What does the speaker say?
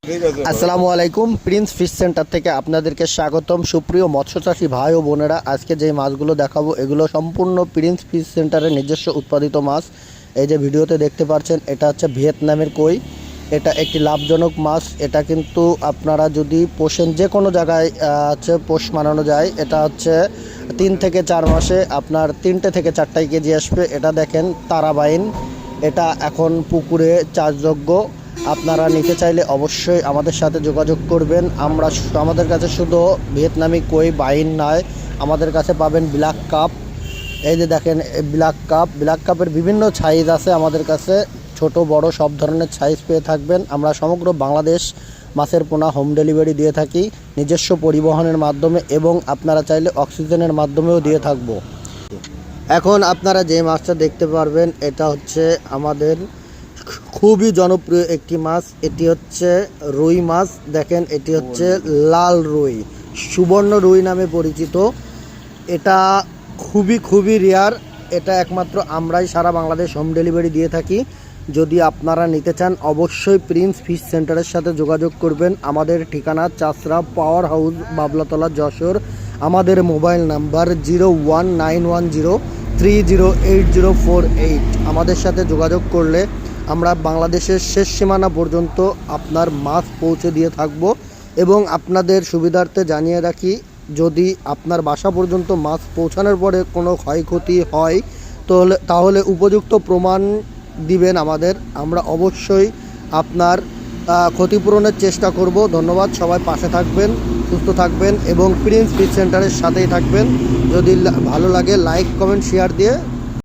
আসসালামু আলাইকুম। Prince fish centre থেকে আপনাদেরকে স্বাগতম। সুপ্রিয় মৎস্যচাষী ভাই ও বোনেরা, আজকে যে মাছগুলো দেখাবো এগুলো সম্পূর্ণ প্রিন্স ফিশ সেন্টারের নিজস্ব উৎপাদিত মাছ। এই যে ভিডিওতে দেখতে পাচ্ছেন, এটা হচ্ছে ভিয়েতনামের কই। এটা একটি লাভজনক মাছ। এটা কিন্তু আপনারা যদি পোষেন, যে কোনো জায়গায় হচ্ছে পোষ মানানো যায়। এটা হচ্ছে 3 থেকে 4 মাসে আপনার 3টে থেকে 4টাই কেজি আসবে। এটা দেখেন তারাবাইন, এটা এখন পুকুরে চাষযোগ্য। আপনারা নিতে চাইলে অবশ্যই আমাদের সাথে যোগাযোগ করবেন। আমাদের কাছে শুধু ভিয়েতনামি কই বাইন নয়, আমাদের কাছে পাবেন ব্ল্যাক কাপ। এই যে দেখেন ব্ল্যাক কাপের বিভিন্ন সাইজ আছে আমাদের কাছে, ছোট বড় সব ধরনের সাইজ পেয়ে থাকবেন। আমরা সমগ্র বাংলাদেশ মাছের পোনা হোম ডেলিভারি দিয়ে থাকি, নিজস্ব পরিবহনের মাধ্যমে, এবং আপনারা চাইলে অক্সিজেনের মাধ্যমেও দিয়ে থাকব। এখন আপনারা যে মাছটা দেখতে পারবেন, এটা হচ্ছে আমাদের খুবই জনপ্রিয় একটি মাছ। এটি হচ্ছে রুই মাছ। দেখেন, এটি হচ্ছে লাল রুই, সুবর্ণ রুই নামে পরিচিত। এটা খুবই রেয়ার। এটা একমাত্র আমরাই সারা বাংলাদেশ হোম ডেলিভারি দিয়ে থাকি। যদি আপনারা নিতে চান অবশ্যই প্রিন্স ফিশ সেন্টারের সাথে যোগাযোগ করবেন। আমাদের ঠিকানা চাষরা পাওয়ার হাউস, বাবলাতলা, যশোর। আমাদের মোবাইল নাম্বার 01910308048। আমাদের সাথে যোগাযোগ করলে আমরা বাংলাদেশের শেষ সীমানা পর্যন্ত আপনার মাছ পৌঁছে দিয়ে থাকব। এবং আপনাদের সুবিধার্থে জানিয়ে রাখি, যদি আপনার বাসা পর্যন্ত মাছ পৌঁছানোর পরে কোনো ক্ষয়ক্ষতি হয় তাহলে উপযুক্ত প্রমাণ দিবেন আমাদের। আমরা অবশ্যই আপনার ক্ষতিপূরণের চেষ্টা করব। ধন্যবাদ। সবাই পাশে থাকবেন, সুস্থ থাকবেন এবং প্রিন্স ফিশ সেন্টারের সাথেই থাকবেন। যদি ভালো লাগে লাইক, কমেন্ট, শেয়ার দিয়ে